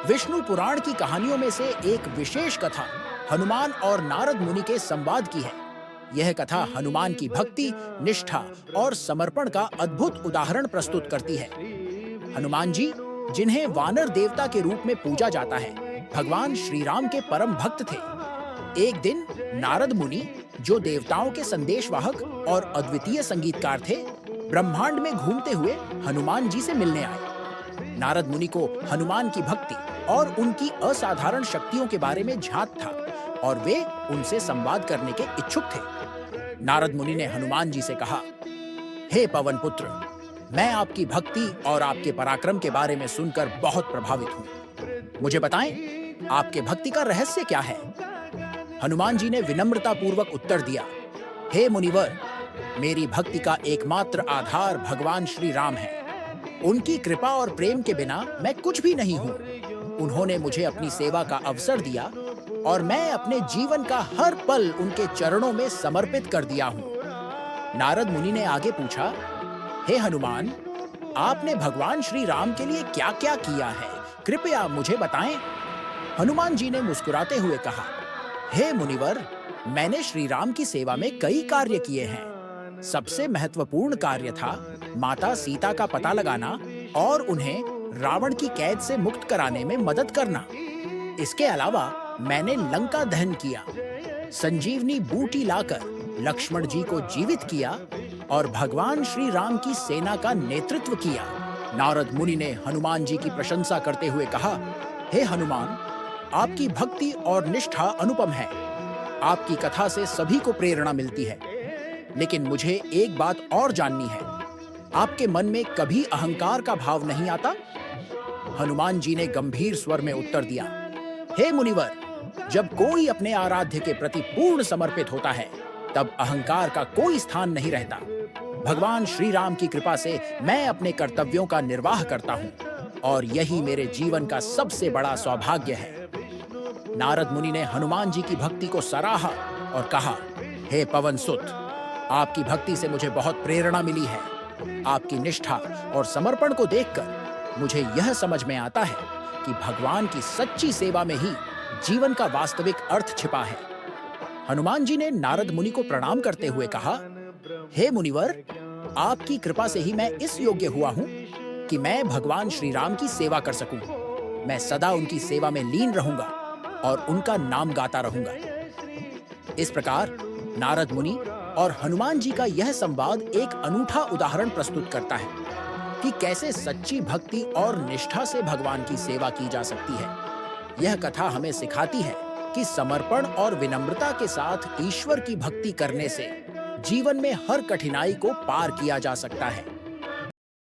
विष्णु पुराण की कहानियों में से एक विशेष कथा हनुमान और नारद मुनि के संवाद की है। यह कथा हनुमान की भक्ति, निष्ठा और समर्पण का अद्भुत उदाहरण प्रस्तुत करती है। हनुमान जी, जिन्हें वानर देवता के रूप में पूजा जाता है, भगवान श्री राम के परम भक्त थे। एक दिन नारद मुनि, जो देवताओं के संदेशवाहक और अद्वितीय संगीतकार थे, ब्रह्मांड में घूमते हुए हनुमान जी से मिलने आए। नारद मुनि को हनुमान की भक्ति और उनकी असाधारण शक्तियों के बारे में झांक था और वे उनसे संवाद करने के इच्छुक थे। नारद मुनि ने हनुमान जी से कहा, हे पवन पुत्र, मैं आपकी भक्ति और आपके पराक्रम के बारे में सुनकर बहुत प्रभावित हूँ। मुझे बताएं, आपके भक्ति का रहस्य क्या है? हनुमान जी ने विनम्रता पूर्वक उत्तर दिया, हे मुनिवर, मेरी भक्ति का एकमात्र आधार भगवान श्री राम है। उनकी कृपा और प्रेम के बिना मैं कुछ भी नहीं हूँ। उन्होंने मुझे अपनी सेवा का अवसर दिया और मैं अपने जीवन का हर पल उनके चरणों में समर्पित कर दिया हूँ। नारद मुनि ने आगे पूछा, हे हनुमान, आपने भगवान श्री राम के लिए क्या क्या किया है? कृपया मुझे बताएं। हनुमान जी ने मुस्कुराते हुए कहा, हे मुनिवर, मैंने श्री राम की सेवा में कई कार्य किए हैं। सबसे महत्वपूर्ण कार्य था माता सीता का पता लगाना और उन्हें रावण की कैद से मुक्त कराने में मदद करना। इसके अलावा मैंने लंका दहन किया, संजीवनी बूटी लाकर लक्ष्मण जी को जीवित किया और भगवान श्री राम की सेना का नेतृत्व किया। नारद मुनि ने हनुमान जी की प्रशंसा करते हुए कहा, हे हनुमान, आपकी भक्ति और निष्ठा अनुपम है। आपकी कथा से सभी को प्रेरणा मिलती है। लेकिन मुझे एक बात और जाननी है, आपके मन में कभी अहंकार का भाव नहीं आता? हनुमान जी ने गंभीर स्वर में उत्तर दिया, हे मुनिवर, जब कोई अपने आराध्य के प्रति पूर्ण समर्पित होता है, तब अहंकार का कोई स्थान नहीं रहता। भगवान श्री राम की कृपा से मैं अपने कर्तव्यों का निर्वाह करता हूँ और यही मेरे जीवन का सबसे बड़ा सौभाग्य है। नारद मुनि ने हनुमान जी की भक्ति को सराहा और कहा, हे पवन सुत, आपकी भक्ति से मुझे बहुत प्रेरणा मिली है। आपकी निष्ठा और समर्पण को देखकर मुझे यह समझ में आता है कि भगवान की सच्ची सेवा में ही जीवन का वास्तविक अर्थ छिपा है। हनुमान जी ने नारद मुनि को प्रणाम करते हुए कहा, हे मुनिवर, आपकी कृपा से ही मैं इस योग्य हुआ हूँ कि मैं भगवान श्री राम की सेवा कर सकूं। मैं सदा उनकी सेवा में लीन रहूंगा और उनका नाम गाता रहूंगा। इस प्रकार नारद मुनि और हनुमान जी का यह संवाद एक अनूठा उदाहरण प्रस्तुत करता है कि कैसे सच्ची भक्ति और निष्ठा से भगवान की सेवा की जा सकती है। यह कथा हमें सिखाती है कि समर्पण और विनम्रता के साथ ईश्वर की भक्ति करने से जीवन में हर कठिनाई को पार किया जा सकता है।